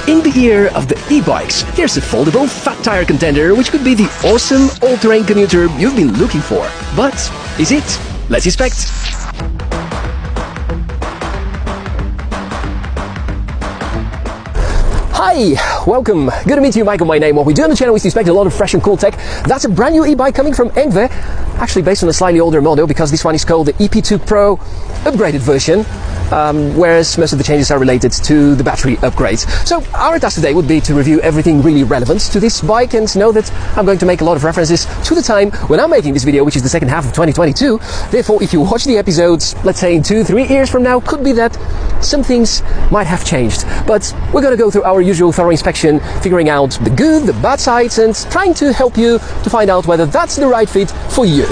In the year of the e-bikes, here's a foldable fat tire contender which could be the awesome all-terrain commuter you've been looking for. But is it? Let's inspect. Hi, welcome. Good to meet you, Michael, my name. What we do on the channel is to inspect a lot of fresh and cool tech. That's a brand new e-bike coming from ENGWE, actually based on a slightly older model because this one is called the EP2 PRO upgraded version. Whereas most of the changes are related to the battery upgrades. So our task today would be to review everything really relevant to this bike and know that I'm going to make a lot of references to the time when I'm making this video, which is the second half of 2022. Therefore, if you watch the episodes, let's say in 2-3 years from now, could be that some things might have changed. But we're going to go through our usual thorough inspection, figuring out the good, the bad sides, and trying to help you to find out whether that's the right fit for you.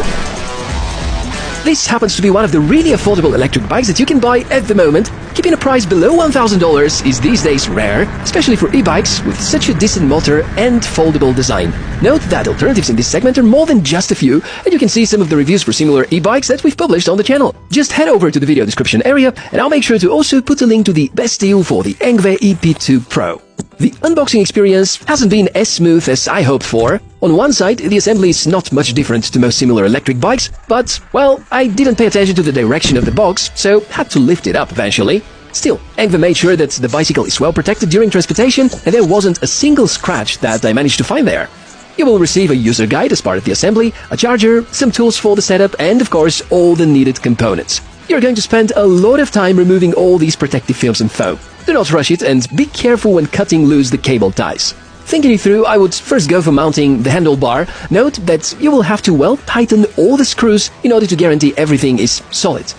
This happens to be one of the really affordable electric bikes that you can buy at the moment. Keeping a price below $1,000 is these days rare, especially for e-bikes with such a decent motor and foldable design. Note that alternatives in this segment are more than just a few, and you can see some of the reviews for similar e-bikes that we've published on the channel. Just head over to the video description area, and I'll make sure to also put a link to the best deal for the ENGWE EP2 PRO. The unboxing experience hasn't been as smooth as I hoped for. On one side, the assembly is not much different to most similar electric bikes, but, well, I didn't pay attention to the direction of the box, so had to lift it up eventually. Still, ENGWE made sure that the bicycle is well protected during transportation, and there wasn't a single scratch that I managed to find there. You will receive a user guide as part of the assembly, a charger, some tools for the setup, and of course, all the needed components. You're going to spend a lot of time removing all these protective films and foam. Do not rush it and be careful when cutting loose the cable ties. Thinking it through, I would first go for mounting the handlebar. Note that you will have to well tighten all the screws in order to guarantee everything is solid.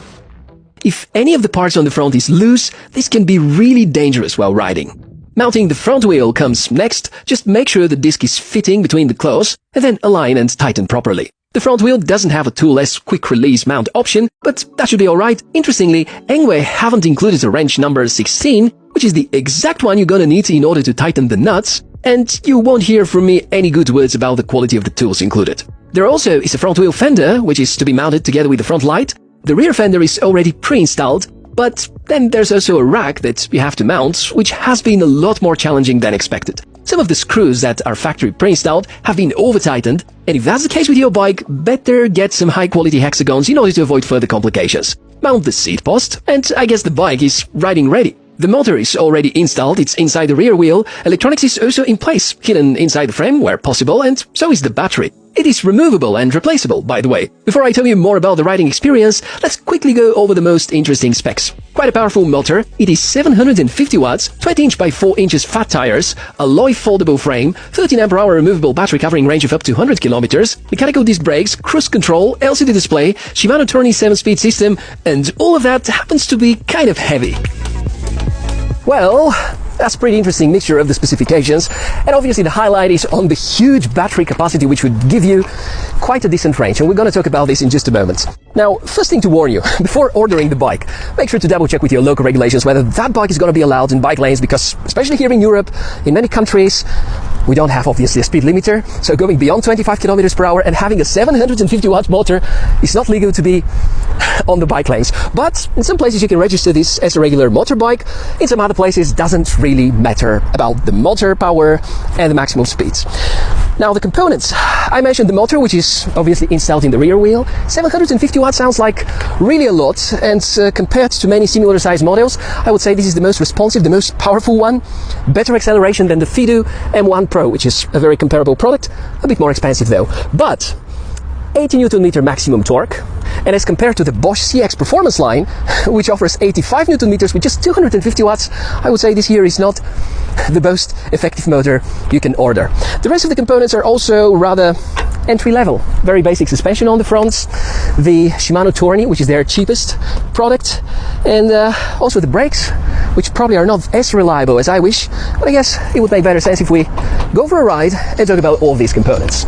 If any of the parts on the front is loose, this can be really dangerous while riding. Mounting the front wheel comes next. Just make sure the disc is fitting between the claws and then align and tighten properly. The front wheel doesn't have a toolless quick-release mount option, but that should be alright. Interestingly, ENGWE haven't included a wrench number 16, which is the exact one you're gonna need in order to tighten the nuts, and you won't hear from me any good words about the quality of the tools included. There also is a front wheel fender, which is to be mounted together with the front light. The rear fender is already pre-installed, but then there's also a rack that you have to mount, which has been a lot more challenging than expected. Some of the screws that are factory pre-installed have been over-tightened, and if that's the case with your bike, better get some high-quality hexagons in order to avoid further complications. Mount the seat post, and I guess the bike is riding ready. The motor is already installed, it's inside the rear wheel, electronics is also in place, hidden inside the frame where possible, and so is the battery. It is removable and replaceable, by the way. Before I tell you more about the riding experience, let's quickly go over the most interesting specs. Quite a powerful motor. It is 750 watts, 20-inch by 4 inches fat tires, alloy foldable frame, 13 Ah removable battery covering range of up to 100 kilometers, mechanical disc brakes, cruise control, LCD display, Shimano Tourney 7-speed system, and all of that happens to be kind of heavy. Well, that's a pretty interesting mixture of the specifications, and obviously the highlight is on the huge battery capacity, which would give you quite a decent range, and we're going to talk about this in just a moment. Now, first thing to warn you, before ordering the bike, make sure to double check with your local regulations whether that bike is going to be allowed in bike lanes, because especially here in Europe, in many countries, we don't have obviously a speed limiter, so going beyond 25 kilometers per hour and having a 750 watt motor is not legal to be on the bike lanes. But in some places you can register this as a regular motorbike. In some other places it doesn't really matter about the motor power and the maximum speeds. Now the components. I mentioned the motor, which is obviously installed in the rear wheel. 750 watts sounds like really a lot, and compared to many similar sized models, I would say this is the most responsive, the most powerful one. Better acceleration than the FIDO M1 Pro, which is a very comparable product, a bit more expensive though. But 80 Nm maximum torque, and as compared to the Bosch CX Performance line, which offers 85 Nm with just 250 watts, I would say this here is not the most effective motor you can order. The rest of the components are also rather entry-level. Very basic suspension on the fronts, the Shimano Tourney, which is their cheapest product, and also the brakes, which probably are not as reliable as I wish, but I guess it would make better sense if we go for a ride and talk about all of these components.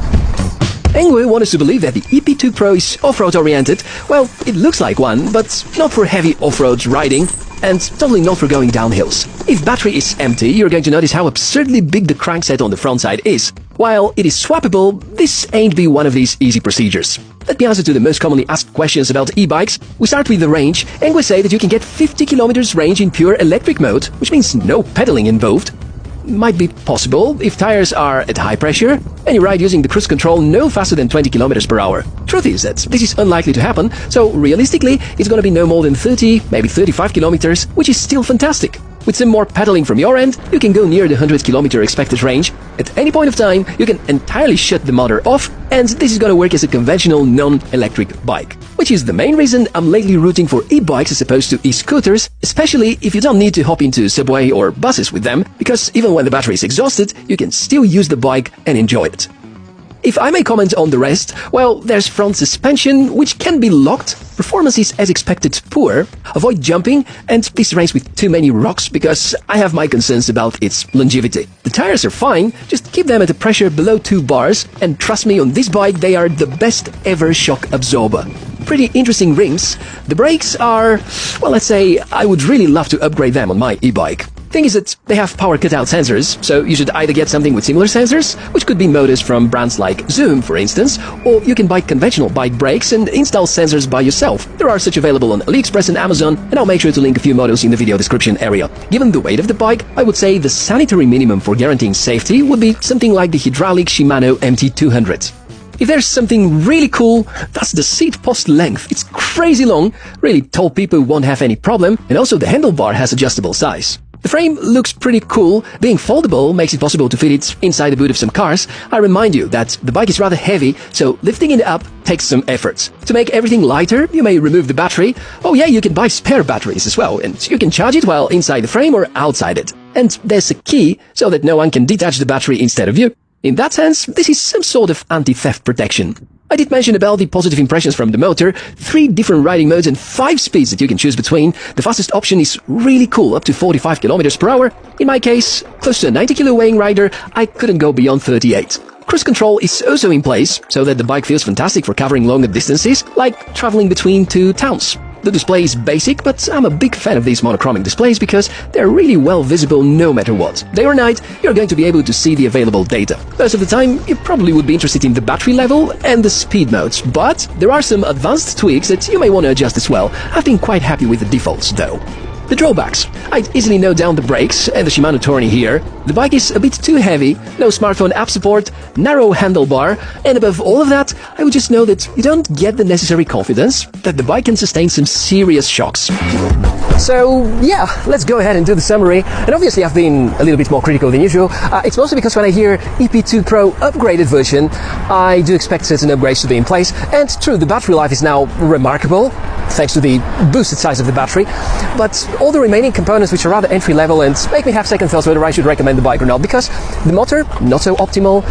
ENGWE want us to believe that the EP2 PRO is off-road oriented. Well, it looks like one, but not for heavy off-road riding, and totally not for going down hills. If battery is empty, you're going to notice how absurdly big the crankset on the front side is. While it is swappable, this ain't be one of these easy procedures. Let me answer to the most commonly asked questions about e-bikes. We start with the range. ENGWE say that you can get 50 kilometers range in pure electric mode, which means no pedaling involved. might be possible if tires are at high pressure and you ride using the cruise control no faster than 20 kilometers per hour. Truth is that this is unlikely to happen, so realistically it's going to be no more than 30, maybe 35 kilometers, which is still fantastic. With some more pedaling from your end, you can go near the 100-kilometer expected range. At any point of time, you can entirely shut the motor off, and this is going to work as a conventional non-electric bike. Which is the main reason I'm lately rooting for e-bikes as opposed to e-scooters, especially if you don't need to hop into subway or buses with them, because even when the battery is exhausted, you can still use the bike and enjoy it. If I may comment on the rest, well, there's front suspension, which can be locked. Performance is as expected poor. Avoid jumping and this terrain with too many rocks because I have my concerns about its longevity. The tires are fine, just keep them at a pressure below 2 bars, and trust me, on this bike they are the best ever shock absorber. Pretty interesting rims. The brakes are, well, let's say I would really love to upgrade them on my e-bike. Thing is that they have power cutout sensors, so you should either get something with similar sensors, which could be motors from brands like Zoom, for instance, or you can buy conventional bike brakes and install sensors by yourself. There are such available on AliExpress and Amazon, and I'll make sure to link a few models in the video description area. Given the weight of the bike, I would say the sanitary minimum for guaranteeing safety would be something like the hydraulic Shimano MT200. If there's something really cool, that's the seat post length. It's crazy long, really tall people won't have any problem, and also the handlebar has adjustable size. The frame looks pretty cool. Being foldable makes it possible to fit it inside the boot of some cars. I remind you that the bike is rather heavy, so lifting it up takes some effort. To make everything lighter, you may remove the battery. Oh yeah, you can buy spare batteries as well, and you can charge it while inside the frame or outside it. And there's a key so that no one can detach the battery instead of you. In that sense, this is some sort of anti-theft protection. I did mention about the positive impressions from the motor, 3 different riding modes and 5 speeds that you can choose between. The fastest option is really cool, up to 45 kilometers per hour. In my case, close to a 90 kilo weighing rider, I couldn't go beyond 38. Cruise control is also in place, so that the bike feels fantastic for covering longer distances, like traveling between 2 towns. The display is basic, but I'm a big fan of these monochromic displays because they're really well visible no matter what. Day or night, you're going to be able to see the available data. Most of the time, you probably would be interested in the battery level and the speed modes, but there are some advanced tweaks that you may want to adjust as well. I've been quite happy with the defaults, though. The drawbacks. I'd easily note down the brakes and the Shimano Tourney here. The bike is a bit too heavy, no smartphone app support, narrow handlebar, and above all of that, I would just know that you don't get the necessary confidence that the bike can sustain some serious shocks. So yeah, let's go ahead and do the summary. And obviously I've been a little bit more critical than usual. It's mostly because when I hear EP2 Pro upgraded version, I do expect certain upgrades to be in place. And true, the battery life is now remarkable, thanks to the boosted size of the battery. But all the remaining components, which are rather entry level and make me have second thoughts whether I should recommend the bike or not, because the motor, not so optimal,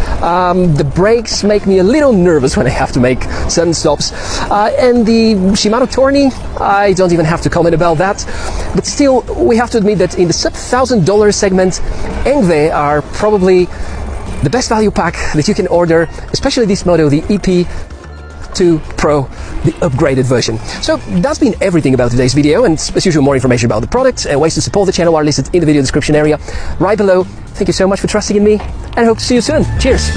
the brakes make me a little nervous when I have to make sudden stops, and the Shimano Tourney, I don't even have to comment about that. But still, we have to admit that in the sub-$1,000 segment, ENGWE are probably the best value pack that you can order, especially this model, the EP2 Pro, the upgraded version. So that's been everything about today's video, and as usual, more information about the product and ways to support the channel are listed in the video description area right below. Thank you so much for trusting in me, and I hope to see you soon. Cheers!